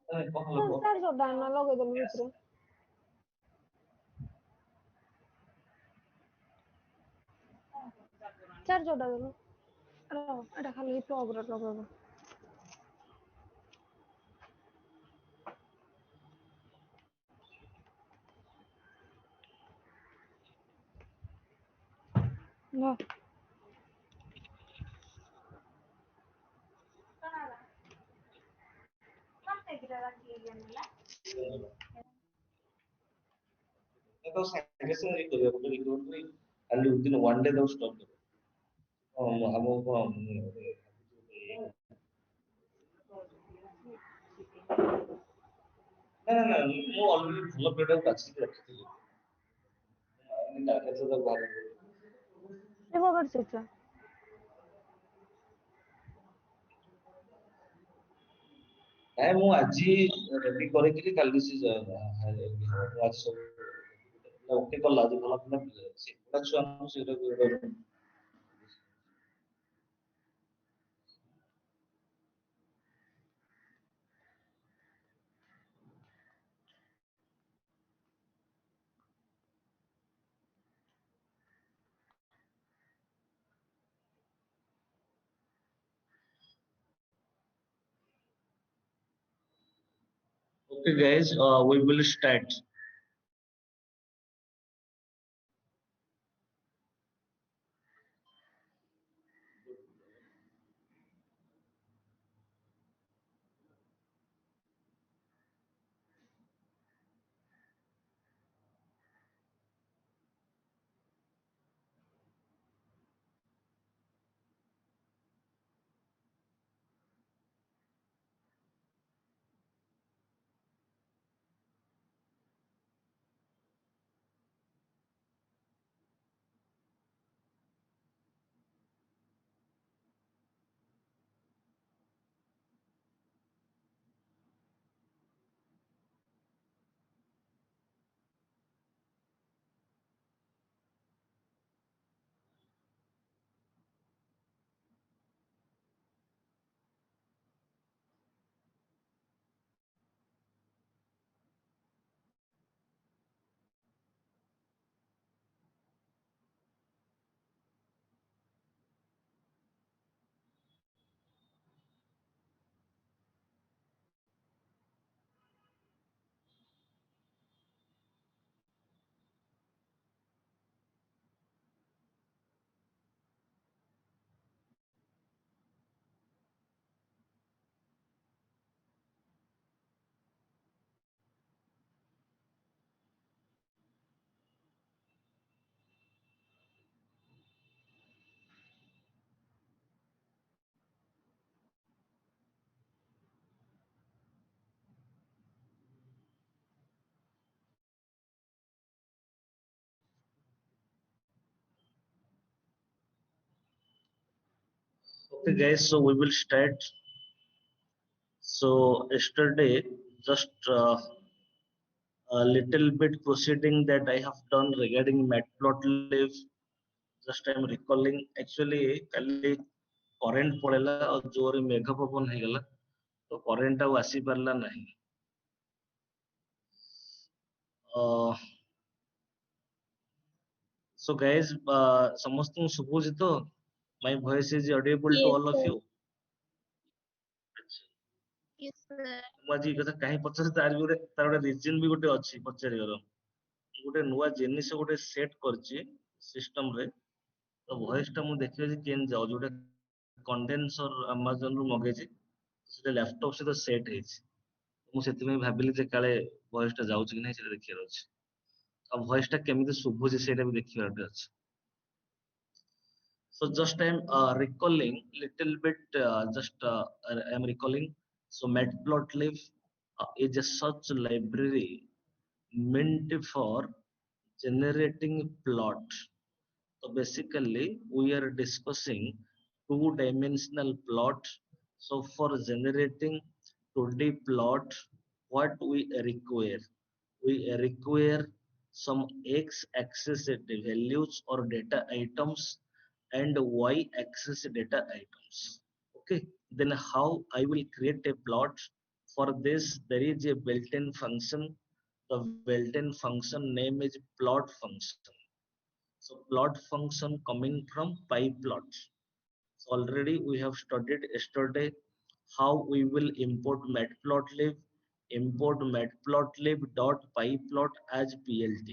चार छोटा ना लगे देलु भितरे चार छोटा देलु रो एटा खाली प्लग रे लगेबो ना तो साଙ୍ଗे साଙ୍ଗे କରିବାକୁ ପଡିବ ଖାଲି within one day ତାକୁ stop କରିବ ଆମକୁ ନା ନା ନା ମୁଁ ଅଲରେଡି ଭଲ ପ୍ରଡକ୍ଟ ବାଛିକି ରଖିଥିଲି ଟାର୍ଗେଟ ତ ବାହାର ये वो कर सकते ନାଇଁ ମୁଁ ଆଜି ରେଡି କରିକିରି କାଲି ସେ ଆଜି ସବୁ ଓକେ କଲା ଆଜି ଭଲ ପିଲା ସେଗୁଡା ଛୁଆଙ୍କୁ ସେଇଟା Okay, guys, we will start. Okay, guys, so we will start. So yesterday, just a little bit proceeding that I have done regarding matplotlib. Just I'm recalling. Actually, kali current पड़ेला और जोरे मेघ पवन ହେଇଗଲା तो current ଆଉ ଆସି ପାରିଲା ନାହିଁ so guys ସମସ୍ତଙ୍କୁ ଶୁଭୁଛି ତ my voice is audible to Yes, all of sir. you Yes, sir. ମୁଁ ଆଜି କଥା କାହିଁ ପଚାରେ ତାର ବି ତାର ଗୋଟେ ରିଜିନ ବି ଗୋଟେ ଅଛି ପଚାରିବାର ଗୋଟେ ନୂଆ ଜିନିଷ ଗୋଟେ ସେଟ୍ କରିଛି ସିଷ୍ଟମ ରେ ତ ଭଏସ ଟା ମୁଁ ଦେଖିବି ଯେ କେମିତି ଯାଉଛି ଗୋଟେ କଣ୍ଡେନସର ଆମାଜନ ରୁ ମଗେଇଛି ସେଟା ଲ୍ୟାପଟପ ସହିତ ସେଟ୍ ହେଇଛି ମୁଁ ସେଥିପାଇଁ ଭାବିଲି ଯେ କାଳେ ଭଏସ ଟା ଯାଉଛି କି ନାହିଁ ସେଟା ଦେଖିବାର ଅଛି ଆଉ ଭଏସ ଟା କେମିତି ଶୁଭୁଛି ସେଇଟା ବି ଦେଖିବାର ଅଛି so just I'm recalling little bit just I'm recalling so matplotlib is a such library meant for generating plot so basically we are discussing two-dimensional plot so for generating 2D plot what we require we require some x-axis values or data items and y-axis data items okay then how I will create a plot For this, there is a built-in function. The built-in function name is plot function. So plot function coming from pyplot. So already we have studied yesterday how we will import matplotlib, import matplotlib dot pyplot as plt.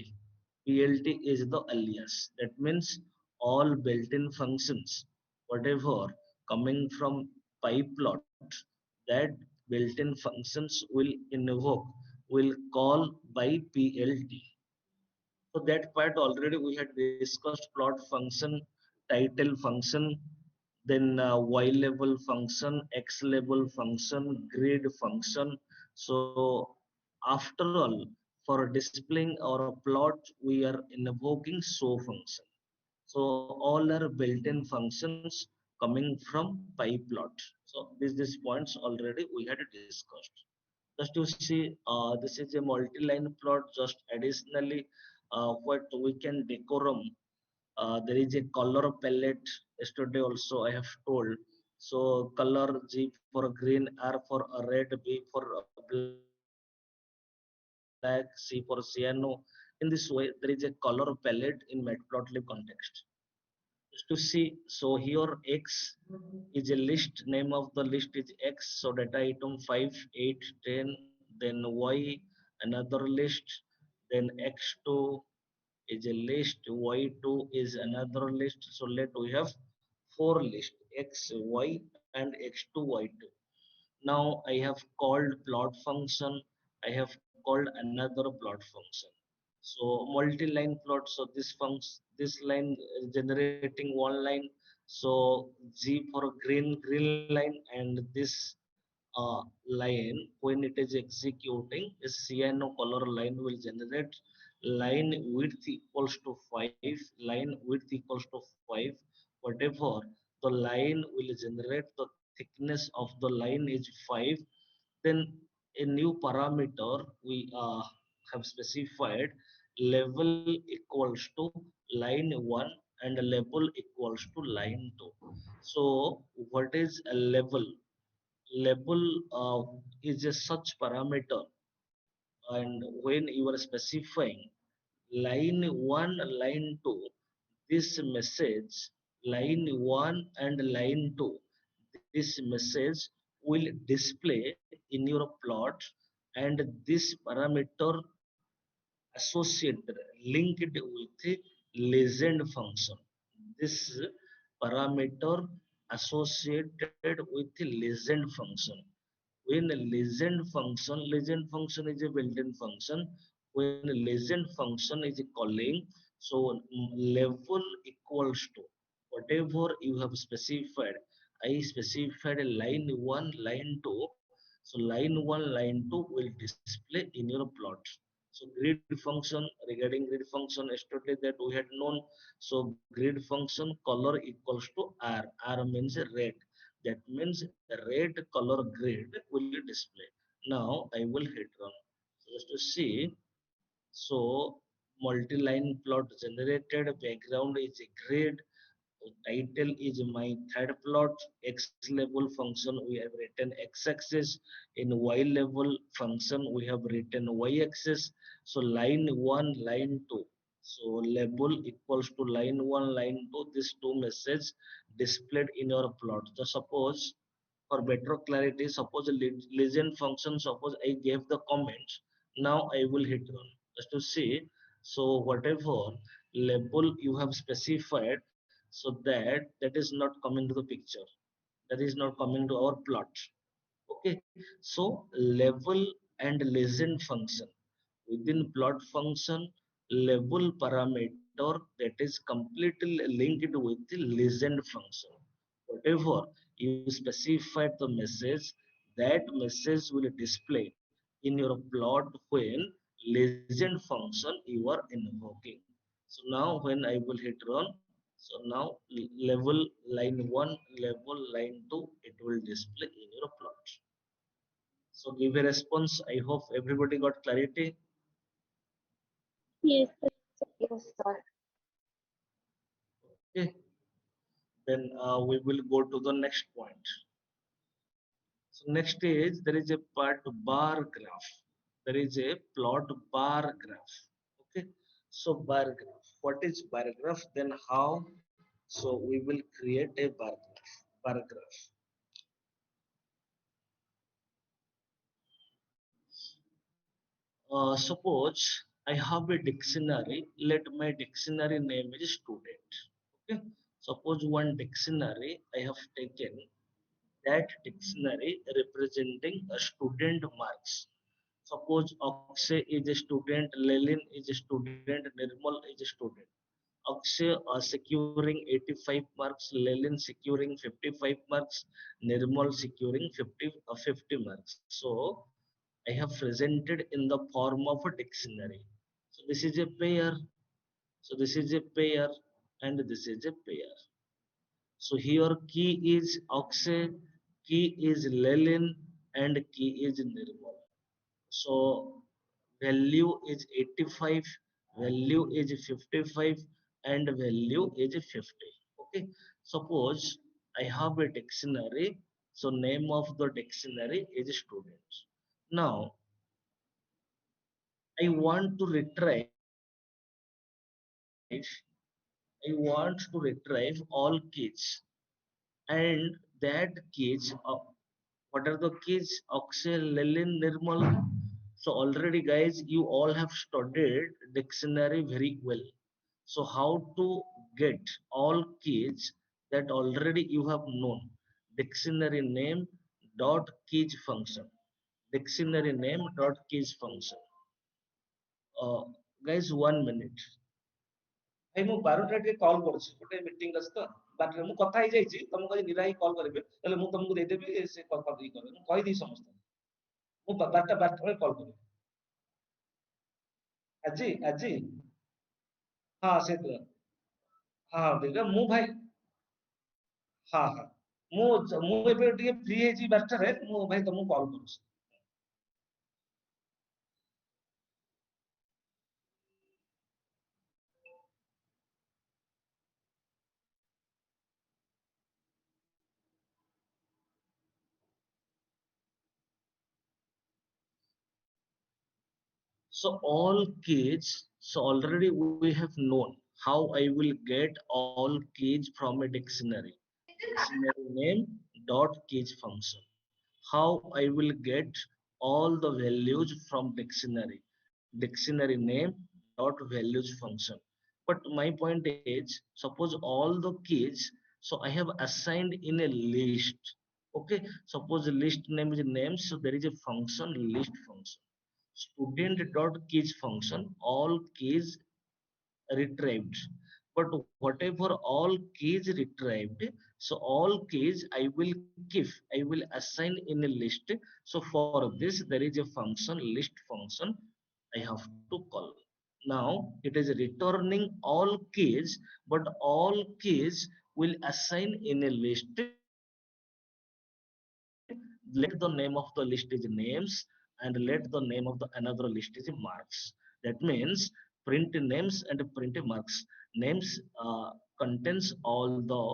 Plt is the alias. That means all built-in functions, whatever coming from pyplot, that built-in functions will invoke, will call by plt. So that part already we had discussed: plot function, title function, then y level function, x level function, grid function. So after all, for displaying our plot, we are invoking show function. So all are built-in functions coming from pyplot. So these points already we had discussed. Just to see, this is a multi-line plot. Just additionally, what we can decorum. There is a color palette. Yesterday also I have told. So color G for green, R for red, B for black, C for cyano. In this way, there is a color palette in Matplotlib context. Just to see, so here X is a list, name of the list is X, so data item 5, 8, 10, then Y another list, then X2 is a list, Y2 is another list. So let we have four lists: X, Y and X2, Y2. Now I have called plot function, I have called another plot function. So multi-line plot, so this line generating one line, so G for green line, and this line when it is executing is cyano color line will generate line width equals to 5, line width equals to 5, whatever the line will generate, the thickness of the line is 5. Then a new parameter we have specified: level equals to line 1 and level equals to line 2. So what is a level? Level is a such parameter, and when you are specifying line 1, line 2, this message line 1 and line 2, this message will display in your plot, and this parameter associated, linked with legend function. This parameter associated with the legend function. When a legend function is a built-in function. When a legend function is calling, so level equals to whatever you have specified. I specified line 1, line 2. So line 1, line 2 will display in your plot. So grid function, regarding grid function, yesterday that we had known. So grid function color equals to R. R means red. That means red color grid will display. Now I will hit run. So just to see, so multi-line plot generated, background is a grid, title is my third plot, x level function we have written x-axis, in y level function we have written y-axis. So line 1, line 2, so label equals to line 1, line 2, this two message displayed in your plot. So suppose, for better clarity, suppose a legend function, suppose I gave the comments. Now I will hit run just to see. So whatever label you have specified, so that is not coming to the picture, that is not coming to our plot. Okay, so level and legend function, within plot function, label parameter that is completely linked with the legend function. Whatever you specified the message, that message will display in your plot when legend function you are invoking. So now when I will hit run, so now level line 1, level line 2, it will display in your plot. So give a response. I hope everybody got clarity. Yes, sir. Yes, sir. Okay, then we will go to the next point. So next is there is a part bar graph. There is a plot bar graph. Okay. So bar graph. What is bar graph? Then how? So we will create a bar graph. Bar graph. Suppose I have a dictionary. Let my dictionary name is student. Okay. Suppose one dictionary I have taken, that dictionary representing a student marks. Suppose Akshay is a student, Lelin is a student, Nirmal is a student. Akshay securing 85 marks, Lelin securing 55 marks, Nirmal securing 50 marks. So I have presented in the form of a dictionary. So this is a pair. So this is a pair and this is a pair. So here key is Akshay, key is Lelin, and key is Nirmal. So value is 85, value is 55, and value is 50. Okay. Suppose I have a dictionary. So name of the dictionary is students. Now I want to retrieve I want to retrieve all keys, and that keys, what are the keys? Akshay, Lelin, Nirmal. So already guys, you all have studied dictionary very well. So how to get all keys that already you have known? Dictionary name dot keys function. Dictionary name dot keys function. Uh, Guys, 1 minute. ଭାଇ ମୁଁ 12ଟା ଟିକେ call କରୁଛି, ଗୋଟେ meeting ଅଛି ତ, ବାଟରେ ମୁଁ କଥା ହେଇଯାଇଛି, ତମକୁ ଆଜି ନିରାହି କଲ୍ କରିବେ, ତାହେଲେ ମୁଁ ତମକୁ ଦେଇଦେବି, ସେ କଥା ଦେଇ କରିବେ, ମୁଁ କହିଦେଇ ସମସ୍ତଙ୍କୁ, ମୁଁ 12ଟା ବେଳେ କଲ୍ କରିବି। ଆଜି ଆଜି ହଁ ସେ ହଁ ଦେଇଦେବେ। ମୁଁ ଭାଇ ହଁ ହଁ ମୁଁ ଏବେ ଟିକେ ଫ୍ରି ହେଇଛି 12ଟାରେ, ମୁଁ ଭାଇ ତମକୁ କଲ୍ କରୁଛି। So all keys, so already we have known how I will get all keys from a dictionary. Dictionary name dot keys function. How I will get all the values from dictionary. Dictionary name dot values function. But my point is, suppose all the keys, so I have assigned in a list. Okay, suppose the list name is names, so there is a function list function. Student dot keys function, all keys retrieved. But whatever all keys retrieved, so all keys I will give, I will assign in a list. So for this there is a function list function I have to call. Now it is returning all keys, but all keys will assign in a list. Let the name of the list is names, and let the name of the another list is marks. That means print names and print marks. Names contains all the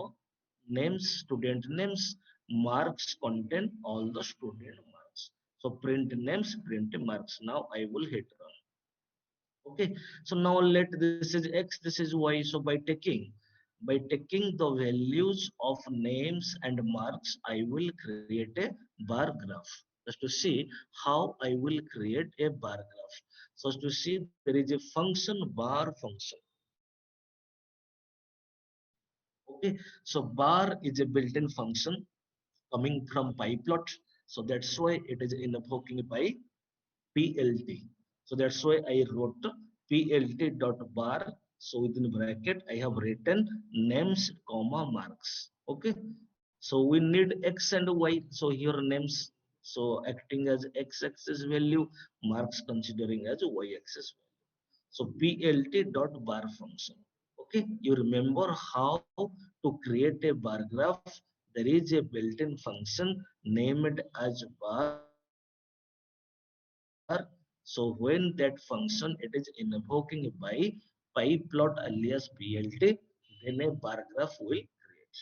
names, student names. Marks contain all the student marks. So print names, print marks. Now I will hit run. Okay, so now let this is x, this is y. So by taking the values of names and marks, I will create a bar graph. Just to see how I will create a bar graph. So to see, there is a function bar function. Okay, so bar is a built-in function coming from pyplot. So that's why it is invoking by PLT. So that's why I wrote PLT dot bar. So within bracket, I have written names, comma, marks. Okay. So we need X and Y. So here names, so acting as X axis value, marks considering as Y axis value. So PLT dot bar function. Okay. You remember how to create a bar graph. There is a built-in function named as bar. So when that function it is invoking by pyplot alias plt, then a bar graph will create.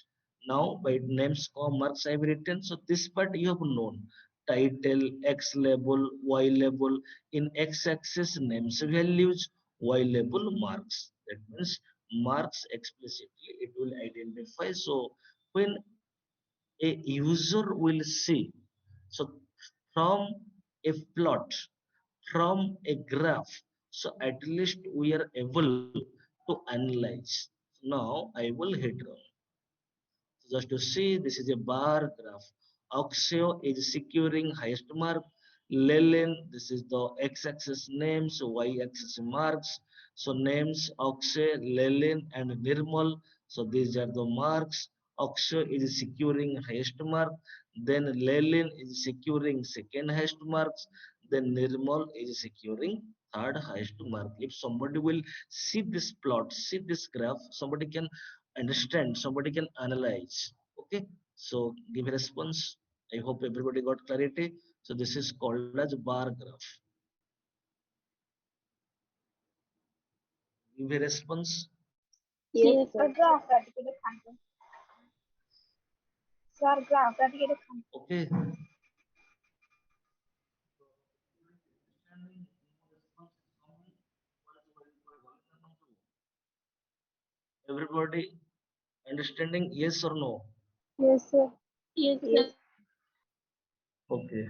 Now by names, marks I have written. So this part you have known. Title, X label, Y label. In X axis names values, Y label marks. That means marks explicitly it will identify. So when a user will see, so from a plot, from a graph, so at least we are able to analyze. Now I will hit run. Just to see, this is a bar graph. Oxio is securing highest mark. Lelen, this is the x-axis names, y-axis marks. So names Oxio, Lelen, and Nirmal. So these are the marks. Oxio is securing highest mark. Then Lelen is securing second highest marks. Then Nirmal is securing third highest mark. If somebody will see this plot, see this graph, somebody can understand, somebody can analyze. Okay, so give a response. I hope everybody got clarity. So this is called as bar graph. Give a response. Yes, Yes, sir. sir. Graph करके दिखाएंगे. Sir, graph करके दिखाएंगे. Okay. Everybody understanding, yes or no? Yes, sir. Yes, Yes. sir. Okay.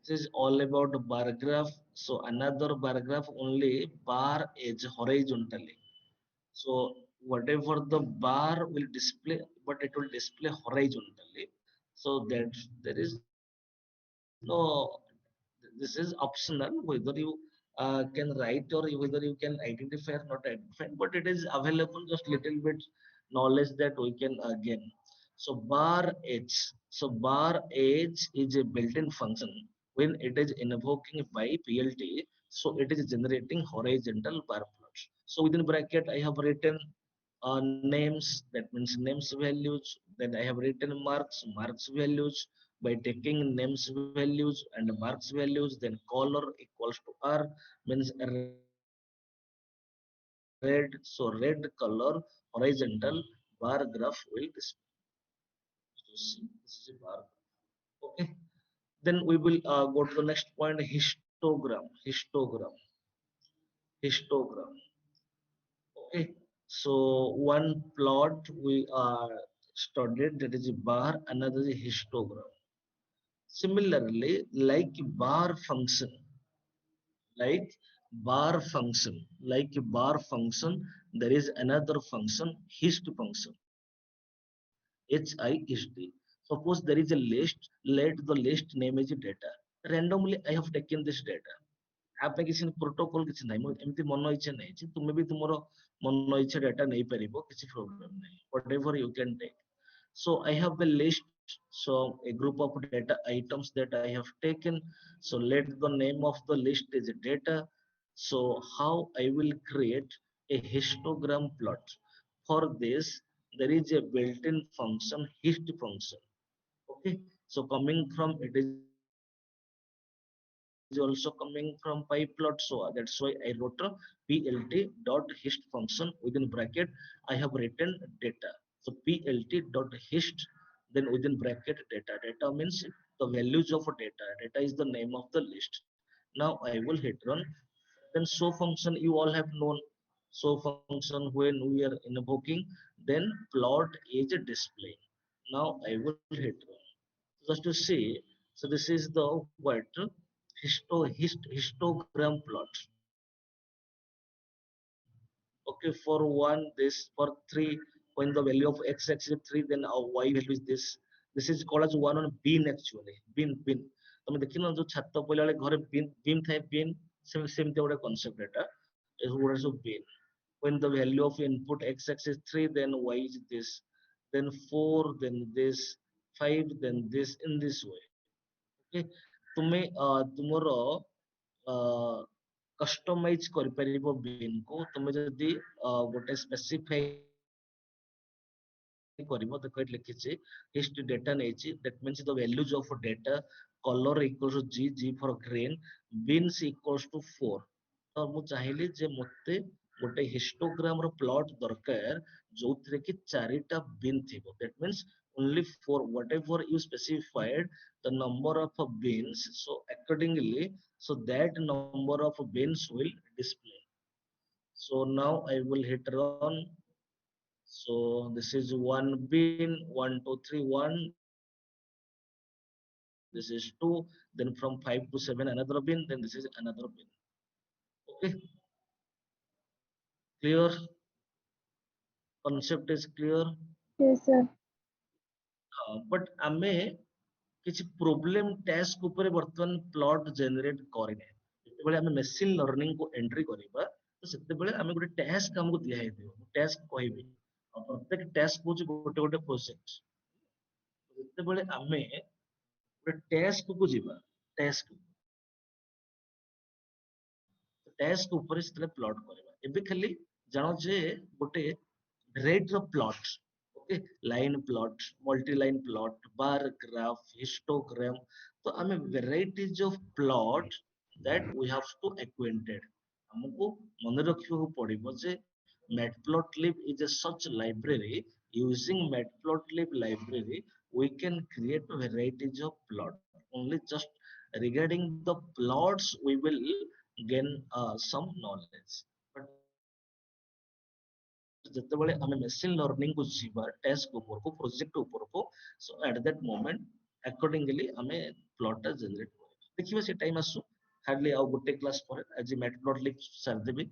This is all about bar graph. So another bar graph only bar is horizontally. So whatever the bar will display, but it will display horizontally. So that there is no, this is optional whether you can write or whether you can identify or not identify, but it is available just little bit knowledge that we can gain. So bar h, so bar h is a built-in function. When it is invoking by plt, so it is generating horizontal bar plots. So within bracket I have written names, that means names values. Then I have written marks values. By taking names values and marks values, then color equals to r, means red. So red color horizontal bar graph will display. So see, this is a bar graph. Okay. Then we will go to the next point, histogram. Histogram. Okay, so one plot we studied, that is a bar, another is a histogram. Similarly, like bar function, there is another function, hist function, HIST. Suppose there is a list, let the list name is data. Randomly, I have taken this data. आप में किसी protocol किसी नहीं एमती मन इच्छा नहीं जे तुम भी तुमरो मन इच्छा डाटा नहीं परिबो किसी प्रॉब्लम नहीं whatever you can take. So I have a list, so a group of data items that I have taken. So let the name of the list is data. So how I will create a histogram plot? For this there is a built-in function, hist function. Okay, so coming from it is also coming from pyplot, so that's why I wrote a plt dot hist function. Within bracket I have written data. So plt dot hist, then within bracket data means the values of data is the name of the list. Now I will hit run. Then show function you all have known. Show function when we are invoking, then plot is display. Now I will hit run. Just to see, so this is the what histogram plot. Okay, for one this, for 3, when the value of x-axis is 3, then our y value is this is called as one on bin actually, bin ତମେ ଦେଖିନ ଯୋଉ ଛାତ ପଇଲା ବେଳେ ଘରେ bin ଥାଏ, bin ସେମିତି ଗୋଟେ concept ଏଟା, ଏଗୁଡା ସବୁ bin. When the value of input x-axis 3, then y is this, then 4, then this, 5, then this, in this way. Okay, ତୁମେ ତୁମର କଷ୍ଟମାଇଜ କରିପାରିବ bin କୁ, ତୁମେ ଯଦି ଗୋଟେ ସ୍ପେସିଫାଇ କରିବ, ଦେଖ ଏଠି ଲେଖିଛି hist data ନେଇଛି, that means the values of data, color equals to g for green, bins equals to 4. ତ ମୁଁ ଚାହିଁଲି ଯେ ମତେ गोटे हिस्टोग्राम रो प्लॉट दरकार जो थरे कि चारिटा बिन थिबो that means only for whatever you specified the number of bins, so accordingly so that number of bins will display. So now I will hit run. So this is one bin, 1 2 3 1, this is two, then from 5 to 7 another bin, then this is another bin. Okay, clear? Concept is clear. Yes, sir. But आमे किसी problem task ऊपर वर्तमान plot generate करेने जेतेबेले आमे machine learning को entry करिबा तो सेतेबेले आमे गोटे टास्क हमको दिया हे दियो टास्क कहबी और प्रत्येक टास्क होची गोटे गोटे प्रोजेक्ट जेतेबेले आमे गोटे टास्क को जिबा टास्क टास्क ऊपर से प्लॉट करिबा एबे खाली जानो जे गोटे रेट रो plot okay line plot multi line plot bar graph histogram तो हमें varieties of plot that we have to acquainted हमको मन रखियो पड़िबो जे matplotlib is a such library using matplotlib library we can create varieties of plot only just regarding the plots we will gain some knowledge but ଯେତେବେଳେ ଆମେ machine learning को ଯିବା task ଉପरକୁ project उपरକୁ so at that moment accordingly ଆମେ plot ଟା generate କରିବା ଦେଖିବା ସେ time ଆସୁ hardly ଆଉ ଗୋଟେ class ପରେ ଆଜି matplotlib ସାରିଦେବି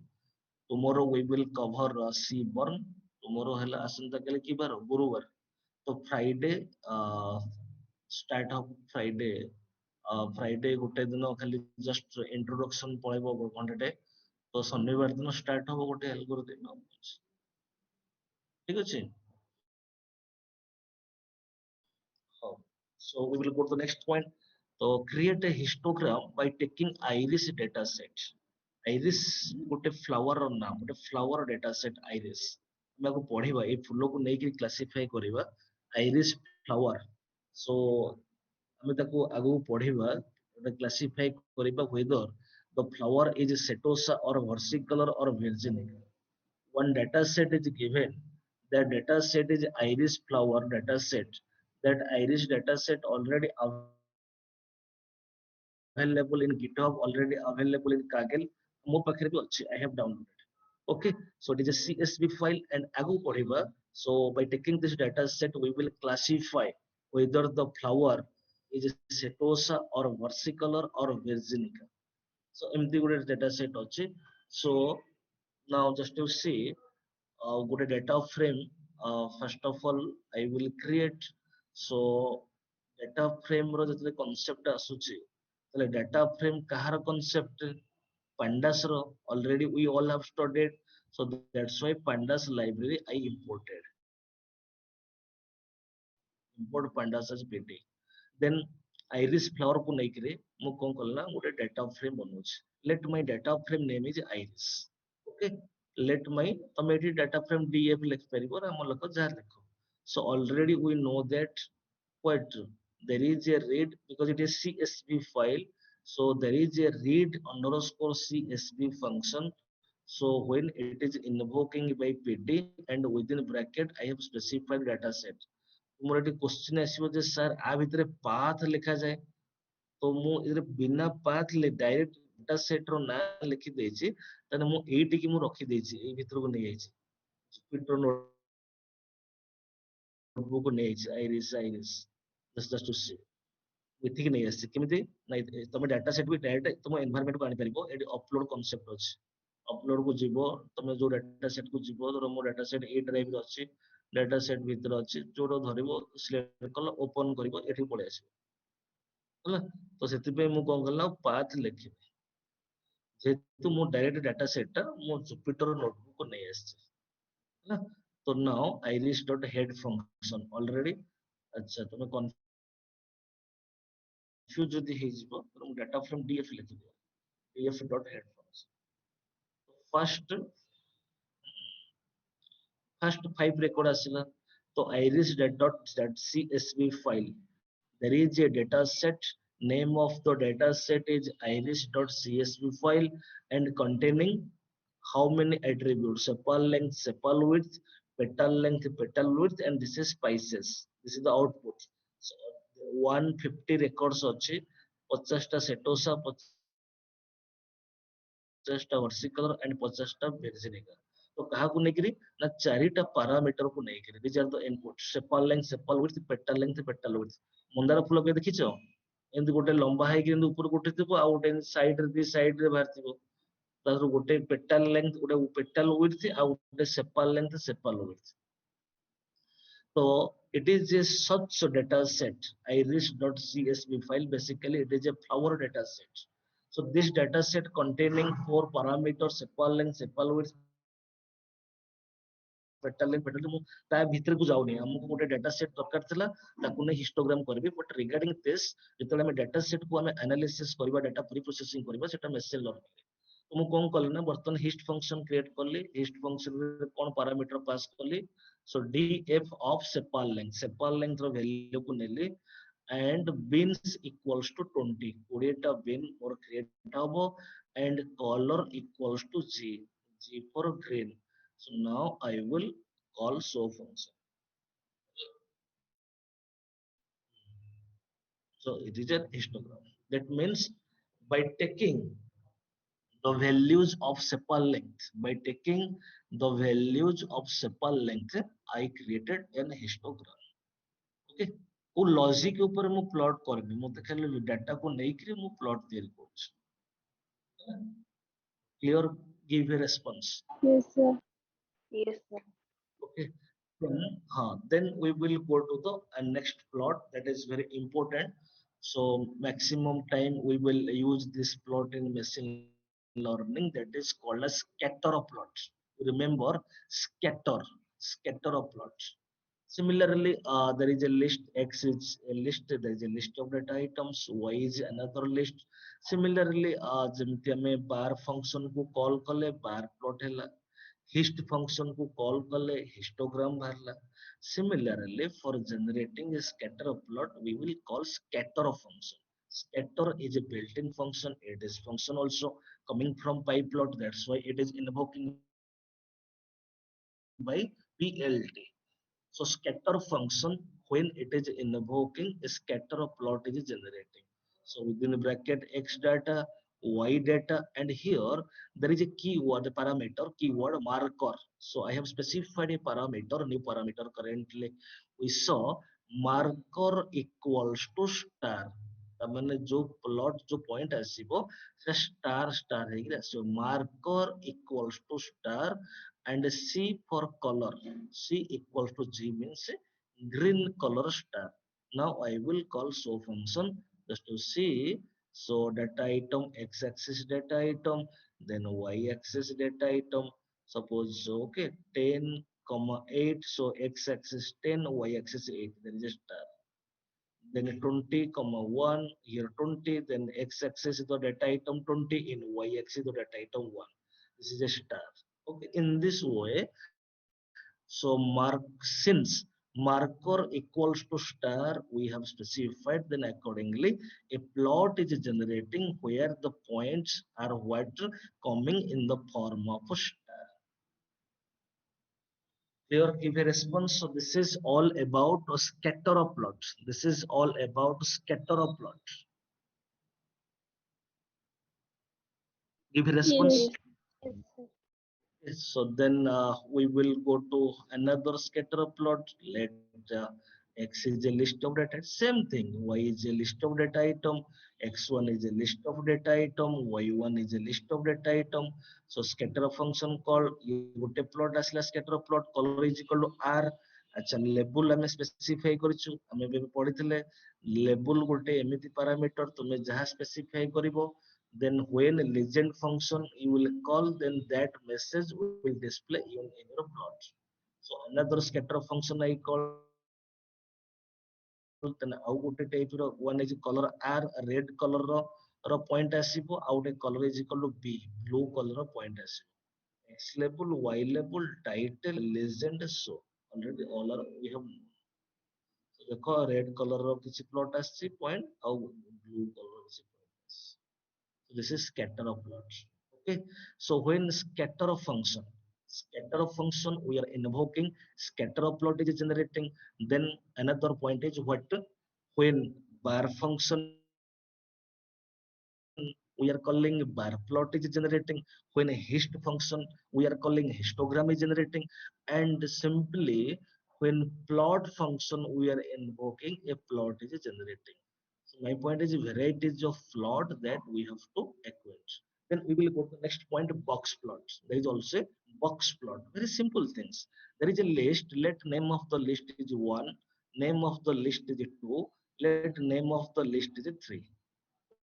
tomorrow we will cover seaborn tomorrow ହେଲା ଆସନ୍ତା କାଲି କି ବାର ଗୁରୁବାର ତ friday start of friday friday ଗୋଟେ ଦିନ ଖାଲି just introduction ପଳେଇବ ଘଣ୍ଟାଟେ ତ ଶନିବାର ଦିନ start ହବ ଗୋଟେ algorithm ଠିକ ଅଛି ହଉ so we will go to the next point so create a histogram by taking iris data set iris ଗୋଟେ flower ର ନାମ ଗୋଟେ flower data set iris ଆମେ ଆକୁ ପଢିବା এই ଫୁଲକୁ ନେଇକି classify କରିବା iris flower so ଆମେ ତାକୁ ଆଗକୁ ପଢିବା ଗୋଟେ classify କରିବା whether the flower is setosa or versicolor or virginica one data set is given that data set is iris flower data set that iris data set already available in github already available in kaggle mo pakhre bi achi I have downloaded okay so it is a csv file and agu padiba so by taking this data set we will classify whether the flower is setosa or versicolor or virginica so empty good data set achi so now just to see good data frame first of all I will create so data frame ro jete concept asuchi tale data frame kahar concept pandas ro already we all have studied so that's why pandas library I imported import pandas as pt then iris flower को नहीं करे मु कौन करना गोटे data frame बनौछि let my data frame name is iris okay let my तमे एठी data frame df लिख परिबो हम लोग जार लिखो so already we know that what there is a read because it is csv file so there is a read underscore csv function so when it is invoking by pt and within bracket I have specified data set तुमर एटी question आसीबो जे sir आ भितरे path लिखा जाए तो मु इधर बिना पाथ ले डायरेक्ट डाटा सेट रो ना लिखि देछि तने मु एटी की मु रखि देछि ए भितर को नै आइछि जुपिटर नोटबुक को नै आइछि आइरिस just to see ଏତିକି ନେଇ ଆସିଛି କେମିତି ନାଇଁ ତମେ ଡାଟା ସେଟ୍ ବି ଡାଇରେକ୍ଟ ତମ ଏନଭାୟରନମେଣ୍ଟ କୁ ଆଣିପାରିବ ଏଠି ଅପଲୋଡ କନସେପ୍ଟ ଅଛି ଅପଲୋଡ କୁ ଯିବ ତମେ ଯୋଉ ଡାଟା ସେଟ୍ କୁ ଯିବ ଧର ମୋ ଡାଟା ସେଟ୍ ଏ ଡ୍ରାଇଭ ରେ ଅଛି ଡାଟା ସେଟ୍ ଭିତରେ ଅଛି ଯୋଉଟା ଧରିବ ସିଲେକ୍ଟ କଲ ଓପନ କରିବ ଏଠି ପଳେଇ ଆସିବ ହେଲା ତ ସେଥିପାଇଁ ମୁଁ କଣ କଲି ନା ପାଥ ଲେଖିବି ଯେହେତୁ ମୁଁ ଡାଇରେକ୍ଟ ଡାଟା ସେଟ୍ ଟା ମୋ ଜୁପିଟର ନୋଟବୁକ୍ କୁ ନେଇ ଆସିଛି ହେଲା ତ ନାଉ iris dot head function already ଆଚ୍ଛା ତମେ confuse ଯଦି ହେଇଯିବ ତ ମୁଁ data frame df ଲେଖିଦିଅ df dot head function first 5 record ଆସିଲା ତ iris dot csv file there is a data set name of the data set is iris dot csv file and containing how many attributes? Sepal length, sepal width, petal width, and this is spices. This is the output. So 150 records ଅଛି 50ଟା setosa 50ଟା versicolor and 50ଟା virginica. तो କାହାକୁ ନେଇକିରି ନା ଚାରିଟା parameter କୁ ନେଇକିରି these are the inputs sepal length, sepal width, petal width. ମନ୍ଦାର ଫୁଲ କେବେ ଦେଖିଛ? ଏମିତି ଗୋଟେ ଲମ୍ବା ହେଇକି ଏମିତି ଉପରକୁ ଉଠିଥିବ ଆଉ ଗୋଟେ ସାଇଡରେ ଦି ସାଇଡରେ ବାହାରିଥିବ ତାର ଗୋଟେ petal length ଗୋଟେ petal width ଆଉ ଗୋଟେ sepal length sepal width. So it is a such data set iris.csv file. Basically it is a flower data set. So this data set containing 4 parameters sepal length, sepal width, petal ମୁଁ ତା ଭିତରକୁ ଯାଉନି ଆମକୁ ଗୋଟେ data ସେଟ ଦରକାର ଥିଲା ତାକୁ ନେଇ ହିଷ୍ଟୋଗ୍ରାମ କରିବି ବଟ ରିଗାର୍ଡିଂ ଦିସ୍ ଯେତେବେଳେ ଆମେ ଡାଟା ସେଟ କୁ ଆମେ ଆନାଲିସିସ୍ କରିବା ଡାଟା ପ୍ରି ପ୍ରୋସେସିଂ କରିବା ସେଟା ମେସିନ ଲର୍ନିଂ ମୁଁ କଣ କଲି ନା ବର୍ତ୍ତମାନ ହିଷ୍ଟ ଫଙ୍କସନ କ୍ରିଏଟ କଲି ହିଷ୍ଟ ଫଙ୍କସନ ରେ କଣ ପାରାମିଟର ପାସ୍ କଲି so df of sepal length ର ଭ୍ୟାଲ୍ୟୁ କୁ ନେଲି and beans equals to 20 20ଟା bin ମୋର କ୍ରିଏଟ ହବ and color equals to g for green. So now I will call show function. So it is a histogram. That means by taking the values of sepal length, I created an histogram. Okay. वो logic के ऊपर मैं plot करनी मुझे खाली data को नहीं करी मैं प्लॉट तैयारी करूँ. Clear? Give a response. Yes, sir. Yes, sir. Okay. Then we will go to the next plot that is very important. So maximum time we will use this plot in machine learning that is called as scatter of plots. Remember scatter of plots. Similarly, there is a list x is a list there is a list of data items y is another list. Similarly, ଯେମିତି ଆମେ bar function को call कले bar plot ହେଲା hist function को call कले histogram बाहरला. Similarly, for generating a scatter plot, we will call scatter function. Scatter is a built-in function. It is function also coming from pyplot. That's why it is invoking by PLT. So scatter function when it is invoking a scatter plot is generating. So within bracket x data y data and here there is a keyword parameter keyword marker. So I have specified a parameter new parameter currently we saw marker equals to star मैंने जो plot जो point आसीबो से star star हेगी आसीबो marker equals to star and C for color C equals to G means green color star. Now I will call show function just to see. So data item x-axis data item then y-axis data item suppose okay 10,8 so x-axis 10 y-axis 8 there is a star then 20,1 here 20 then x-axis is the data item 20 in y-axis the data item 1 this is a star. Okay, in this way so since marker equals to star we have specified then accordingly a plot is generating where the points are what coming in the form of a star. Clear? Give a response. So this is all about a scatter plot. This is all about scatter plot. Give a response. Yes. Yes, sir. Yes, so then we will go to another scatter plot. Let x is a list of data. Same thing. Y is a list of data item. X1 is a list of data item. Y1 is a list of data item. So scatter function called ଗୋଟେ plot ଆସିଲା scatter plot color is equal to r. ଆଚ୍ଛା label ଆମେ specify କରିଛୁ ଆମେ ଏବେ ପଢିଥିଲେ label ଗୋଟେ ଏମିତି parameter ତୁମେ ଯାହା specify କରିବ then when legend function you will call then that message will display in your plot. So another scatter function I call then ଆଉ ଗୋଟେ type ର one is color r red color ର point ଆସିବ ଆଉ ଗୋଟେ color is equal to b blue color ର point ଆସିବ. X label y label title legend show already all are we have ଦେଖ red color ର କିଛି plot ଆସିଛି point ଆଉ blue color ର କିଛି point ଆସିଛି. So this is scatter plot. Okay. Okay, so when scatter function we are invoking, scatter plot is generating. Then another point is what, when bar function we are calling bar plot is generating, when a hist function we are calling histogram is generating, and simply when plot function we are invoking, a plot is generating. So my point is varieties of plot that we have to acquaint. Then we will go to the next point, box plots. There is also box plot. Very simple things. There is a list. Let name of the list is one. Name of the list is two. Let name of the list is three.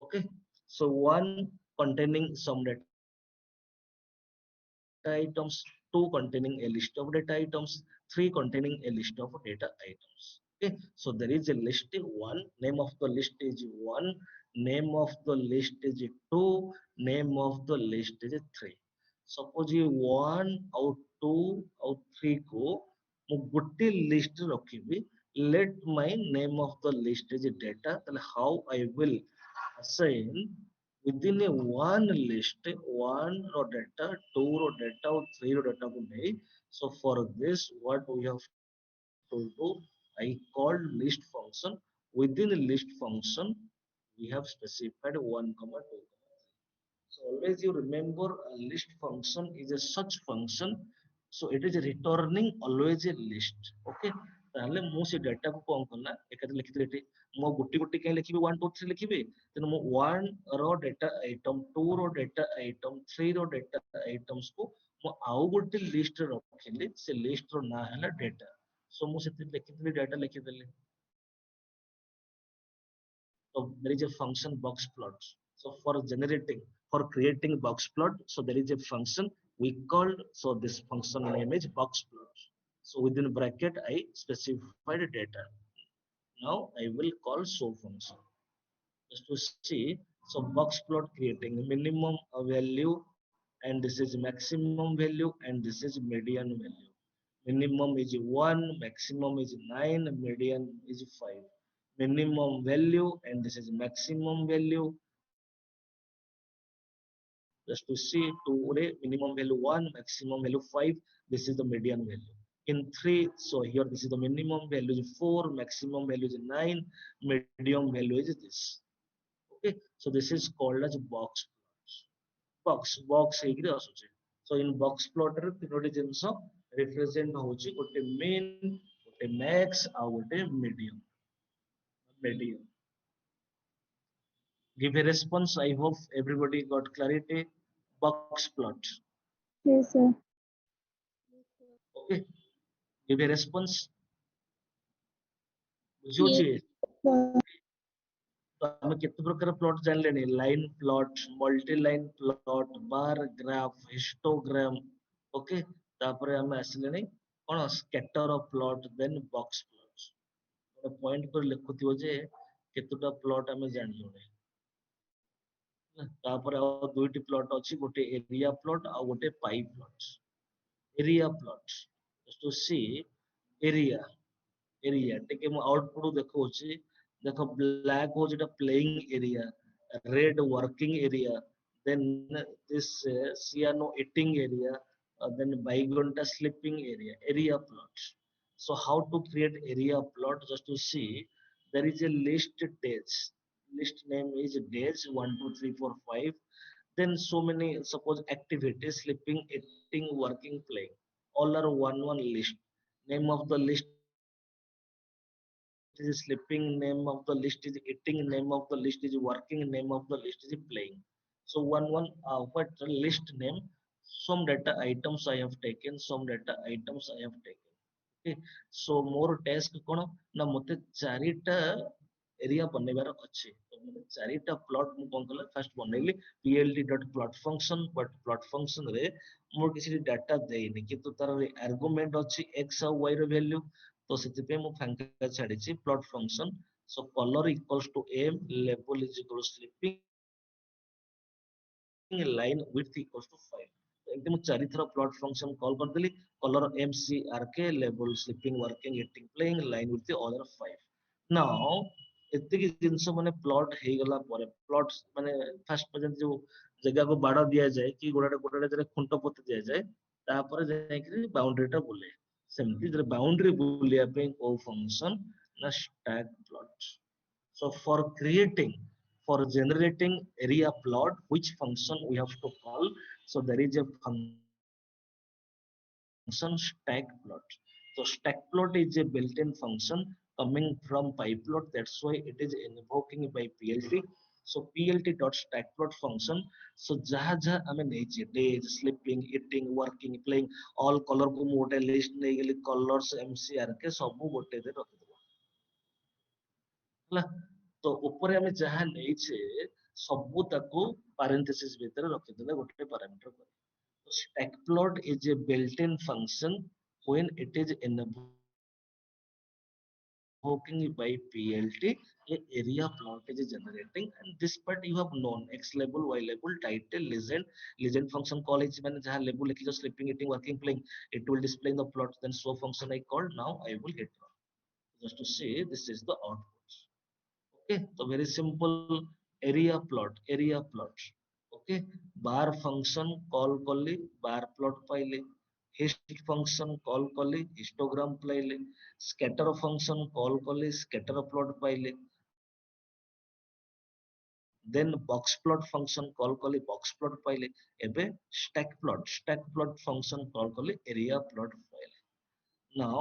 Okay. So one containing some data items, two containing a list of data items, three containing a list of data items. Okay. So there is a list one. Name of the list is one. Name of the list is two. Name of the list is three. Suppose you one out two out three को ମୁଁ ଗୋଟେ list ରଖିବି, let my name of the list is data, ତାହେଲେ how I will assign within a one list, one raw data, two raw data, or three raw data को नहीं. So for this, what we have to do, I called list function. Within the list function, we have specified 1, 2. So always you remember a list function is a such function. So it is returning always a list. Okay. ତାହେଲେ ମୁଁ ସେ data କୁ କଣ କଲା ଏକାଥରେ ଲେଖିଦେଲି ଏଠି, ମୁଁ ଗୋଟି ଗୋଟି କାଇଁ ଲେଖିବି 1 2 3 ଲେଖିବି, ତେଣୁ ମୁଁ 1 ର ଡାଟା ଆଇଟମ, 2 ର ଡାଟା ଆଇଟମ, 3 ର ଡାଟା ଆଇଟମ୍ସ କୁ ମୁଁ ଆଉ ଗୋଟେ ଲିଷ୍ଟ ରେ ରଖିଲି, ସେ ଲିଷ୍ଟ ର ନାଁ ହେଲା ଡାଟା. ସୋ ମୁଁ ସେଥିରେ ଲେଖିଦେଲି data ଲେଖିଦେଲି. So there is a function box plot. So for generating, for creating box plot, so there is a function we called, so this function name is box plot. So within bracket, I specified data. Now I will call show function. Just to see, so box plot creating minimum value, and this is maximum value, and this is median value. Minimum is 1, maximum is 9, median is 5. Minimum value, and this is maximum value. Just to see, 2 minimum value 1, maximum value 5. This is the median value. In 3, so here this is the minimum value is 4, maximum value is 9, medium value is this. Okay, so this is called as box. box ହେଇକିରି ଆସୁଛି. So in box plot ରେ ତିନୋଟି ଜିନିଷ represent ହଉଛି, ଗୋଟେ mean, ଗୋଟେ max, ଆଉ ଗୋଟେ medium. Give a response. I hope everybody got clarity. Box plot. Yes, sir. Okay. Give a response. Yes, ବୁଝିହଉଛି? sir. ତ ଆମେ କେତେ ପ୍ରକାର ପ୍ଲଟ ଜାଣିଲେଣି, line plot, multi line plot, bar graph, histogram. Okay, ତାପରେ ଆମେ ଆସିଲେଣି କଣ, scatter plot, then box plot. ଗୋଟେ ପଏଣ୍ଟ କରି ଲେଖୁଥିବ ଯେ କେତେଟା ପ୍ଲଟ ଆମେ ଜାଣିଲୁଣି. ତାପରେ ଆଉ ଦୁଇଟି ପ୍ଲଟ ଅଛି, ଗୋଟେ ଏରିଆ ପ୍ଲଟ ଆଉ ଗୋଟେ ପାଇ plot. Area plot, to see area, ଟିକେ ମୁଁ ଆଉଟପୁଟ ଦେଖଉଛି. ଦେଖ ବ୍ଲାକ୍ ହଉଛି ଏଟା playing area, red working area, then this cyano eating area, then bygone ଟା sleeping area plot. So how to create area plot? Just to see, there is a list days, list name is days 1 2 3 4 5. Then so many, suppose activities, sleeping, eating, working, playing, all are one list. Name of the list is sleeping, name of the list is eating, name of the list is working, name of the list is playing. So what list name, some data items I have taken, some data items I have taken. Okay. So more task kono na mate charita area बनेबार अच्छे, तो मते चारिटा plot मु कोन कला, first बनेली pld.plot function, but plot function रे मोर किसी data देइनी, किंतु तार आर्गुमेंट अछि x और y रो वैल्यू, तो सेति पे मु फांका छाडी छि plot function. So colour equals to m, label is equals sleeping, line width equals to 5. एमती मु चारि थरा प्लॉट फंक्शन कॉल कर देली. Colour mcrk, label sleeping, working, eating, playing, line with the other 5. Now ଏତିକି ଜିନିଷ ମାନେ ପ୍ଲଟ ହେଇଗଲା ପରେ ପ୍ଲଟ ମାନେ ଫାଷ୍ଟ ପର୍ଯ୍ୟନ୍ତ ଯୋଉ ଜାଗାକୁ ବାଡ଼ ଦିଆଯାଏ କି ଗୋଟେ ଜାଗାରେ ଖୁଣ୍ଟ ପୋତି ଦିଆଯାଏ ତାପରେ ଯାଇକିରି ବାଉଣ୍ଡରୀ ଟା ବୁଲେ ସେମିତି ଯେତେବେଳେ ବାଉଣ୍ଡରୀ ବୁଲିବା ପାଇଁ କୋଉ ଫଙ୍କସନ ନା stack plot. So for creating, for generating area plot, which function we have to call? So there is a function stack plot. So stack plot is a built-in function coming from PyPlot. That's why it is invoking by PLT. So PLT dot stack plot function. So jaha jaha ame neche days, sleeping, eating, working, playing, all color को ମୁଁ ଗୋଟେ list ନେଇଗଲି colors MCR के ସବୁ ଗୋଟେ ଦେ ରଖିଦେବା ହେଲା ତ ଉପରେ ଆମେ ଯାହା ନେଇଛେ ସବୁ ତାକୁ parenthesis ଭିତରେ ରଖିଦେଲେ ଗୋଟେ parameter କରି so stack plot is a built-in function when it is invoking by PLT a area plot is generating and this part you have known x label y label title legend function call is ମାନେ ଯାହା label ଲେଖିଛ sleeping eating working playing it will display the plot then show function I called now I will hit run just to see this is the output. Okay, so very simple area plot. Okay, bar function call kali bar plot paile hist function call kali histogram paile scatter function call kali scatter plot paile then box plot function call kali box plot paile ebe stack plot function call kali area plot paile. Now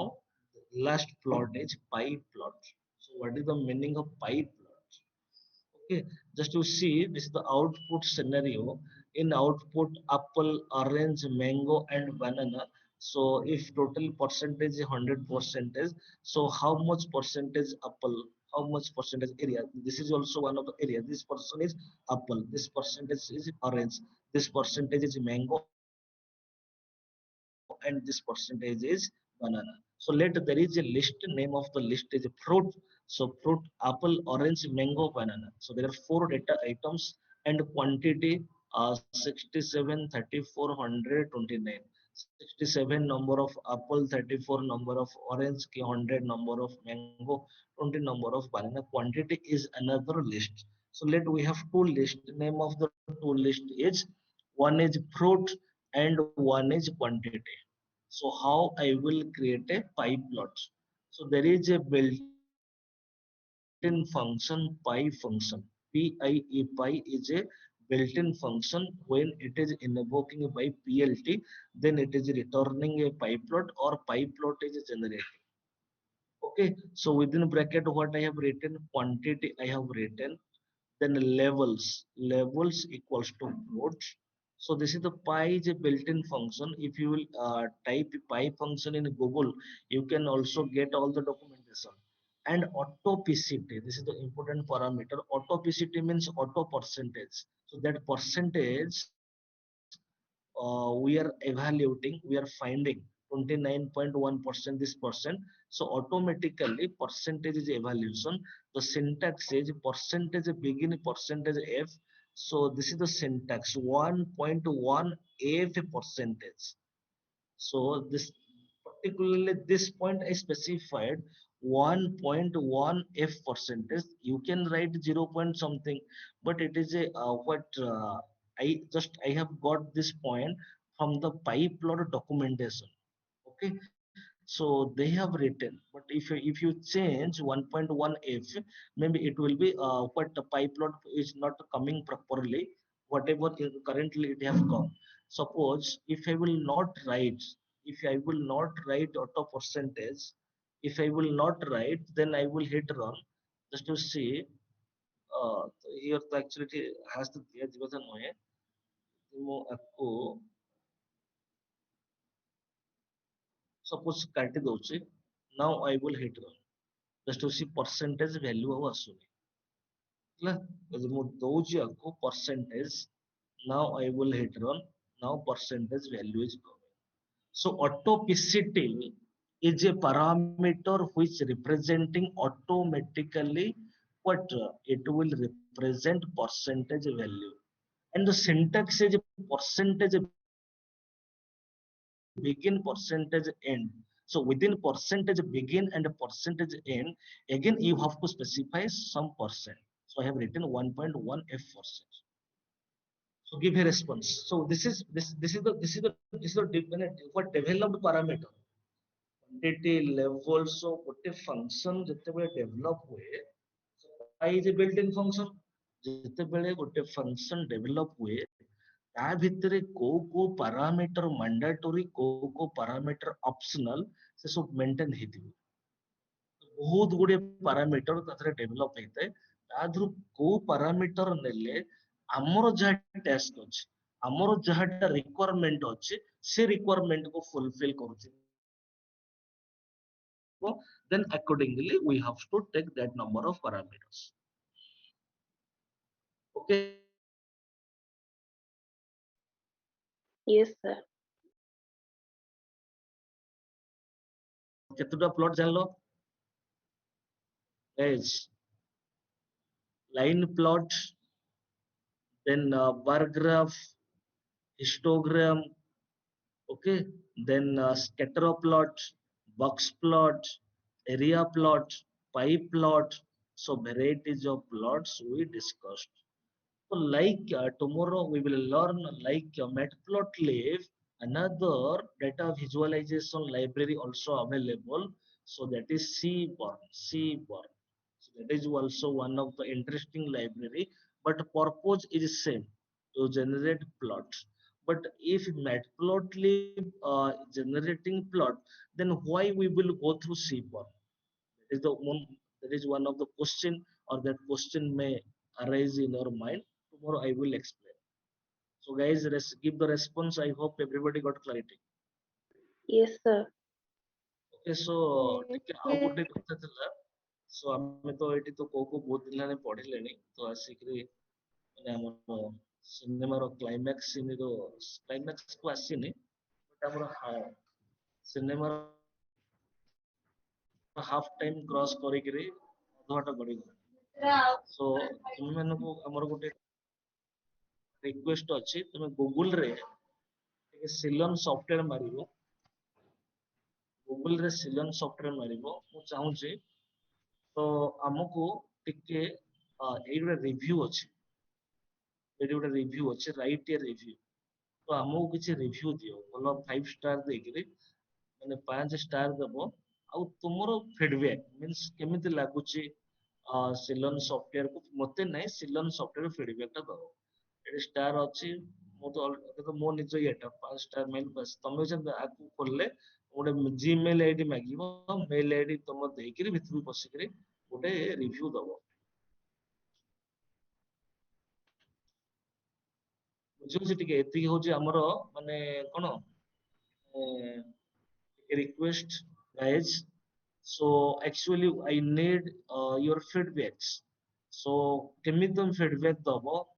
last plot is pie plot. So what is the meaning of pie plot? Okay, just to see this is the output scenario. In output apple, orange, mango and banana. So if total percentage is 100 percentage, so how much percentage apple, how much percentage area? This is also one of the area. This person is apple, this percentage is orange, this percentage is mango and this percentage is banana. So let there is a list, name of the list is fruit. So fruit, apple, orange, mango, banana. So there are four data items and quantity 67, 34, 129. 67 number of apple, 34 number of orange, 100 number of mango, 20 number of banana. Quantity is another list. So let we have two list. Name of the two list is one is fruit and one is quantity. So how I will create a pie plot? So there is a built-in function pie function. PIE pie is a built-in function when it is invoking by PLT, then it is returning a pie plot or pie plot is generating. Okay, so within bracket what I have written quantity I have written then levels equals to float. So this is the pi is a built-in function. If you will type pi function in Google, you can also get all the documentation. And auto PCT, this is the important parameter. Auto PCT means auto percentage. So that percentage we are evaluating, we are finding 29.1% this percent. So automatically percentage is evaluation. The syntax is percentage begin percentage f. So this is the syntax 1.1 f percentage. So this particularly this point I specified 1.1 f percentage. You can write 0 point something, but it is a what I have got this point from the PyPlot documentation. Okay, so they have written, but if you change 1.1 f, maybe it will be what the PyPlot is not coming properly. Whatever currently it have come. Suppose if I will not write, if I will not write auto percentage, if I will not write, then I will hit run just to see. Here the actually has to be a ମୁଁ ଆକୁ suppose କାଟି ଦଉଛି now I will hit run just to see percentage value ଆଉ ଆସୁନି ହେଲା ଯଦି ମୁଁ ଦଉଛି ଆକୁ percentage now I will hit run now percentage value is coming. So auto PCT is a parameter which representing automatically what it will represent percentage value and the syntax is percentage begin percentage end. So within percentage begin and percentage end, again you have to specify some percent. So I have written 1.1 F%. So give a response. So what developed parameter. Quantity level so ଗୋଟେ function ଯେତେବେଳେ develop ହୁଏ, pi is a built-in function. ଯେତେବେଳେ ଗୋଟେ function develop ହୁଏ, ତା ଭିତରେ କୋଉ parameter mandatory କୋଉ parameter optional ସେ ସବୁ maintain ହେଇଥିବ। ବହୁତ ଗୁଡିଏ parameter ତା ଦେହରେ develop ହେଇଥାଏ। ତା ଦେହରୁ କୋଉ parameter ନେଲେ ଆମର ଯାହା task ଅଛି, ଆମର ଯାହାଟା requirement ଅଛି, ସେ requirement କୁ fulfill କରୁଛି। Then accordingly we have to take that number of parameters. Okay. Yes, sir. କେତେଟା plot ଜାଣିଲ? Is line plot, then bar graph, histogram, okay, then scatter plot, box plot, area plot, pie plot. So varieties of plots we discussed. So like tomorrow we will learn like Matplotlib, another data visualization library also available. So that is Seaborn. So that is also one of the interesting library, but purpose is same, to generate plots. But if Matplotlib generating plot, then why we will go through Seaborn? That is one of the question, or that question may arise in your mind. Tomorrow I will explain. So guys, give the response. I hope everybody got clarity. Yes, sir. Okay, so ଟିକେ ଆଉ ଗୋଟେ କଥା ଥିଲା। So ଆମେ ତ ଏଠି ତ କୋଉ ବହୁତ ଦିନ ହେଲାଣି ପଢିଲେଣି, ତ ଆସିକିରି ମାନେ ଆମର ସିନେମାର କ୍ଲାଇମାକ୍ସ କୁ ଆସିନି, ବଟ୍ ଆମର ସିନେମାର ହାଫ୍ ଟାଇମ୍ କ୍ରସ୍ କରିକିରି ଅଧବାଟ ଗଡିଗଲା। So ତୁମ ମାନଙ୍କୁ ଆମର ଗୋଟେ ରିକ୍ୱେଷ୍ଟ ଅଛି, ତୁମେ ଗୁଗୁଲ ରେ ଟିକେ ସିଲନ ସଫ୍ଟୱେର ମାରିବ। ଗୁଗୁଲ ରେ ସିଲନ ସଫ୍ଟୱେର ମାରିବ। ମୁଁ ଚାହୁଁଛି ତ ଆମକୁ ଟିକେ ଏଇ ଗୋଟେ ରିଭ୍ୟୁ ଅଛି, ଏଇଠି ଗୋଟେ ରିଭ୍ୟୁ ଅଛି, ରାଇଟ୍ ଏ ରିଭ୍ୟୁ। ତ ଆମକୁ କିଛି ରିଭ୍ୟୁ ଦିଅ, ଭଲ 5 ଷ୍ଟାର ଦେଇକିରି, ମାନେ 5 ଷ୍ଟାର ଦେବ, ଆଉ ତୁମର ଫିଡବ୍ୟାକ୍ ମିନ୍ସ କେମିତି ଲାଗୁଛି ସିଲନ ସଫ୍ଟୱେର କୁ। ମତେ ନାହିଁ, ସିଲନ ସଫ୍ଟୱେର ଫିଡବ୍ୟାକ୍ ଟା ଦବ। ଏଠି ଷ୍ଟାର ଅଛି, ମୁଁ ତ ମୋ ନିଜ ଇଏଟା 5 ଷ୍ଟାର ମେଲ୍ ବାସ୍। ତମେ ଆକୁ ଖୋଲିଲେ ଗୋଟେ ଜିମେଲ ଆଇଡି ମାଗିବ, ମେଲ ଆଇଡି ତମ ଦେଇକିରି ଭିତରକୁ ପଶିକିରି ଗୋଟେ ରିଭ୍ୟୁ ଦବ। ବୁଝୁଛି ଟିକେ, ଏତିକି ହଉଛି ଆମର ମାନେ କଣ request guys. So actually I need your feedbacks. So କେମିତି ତମ feedback ଦବ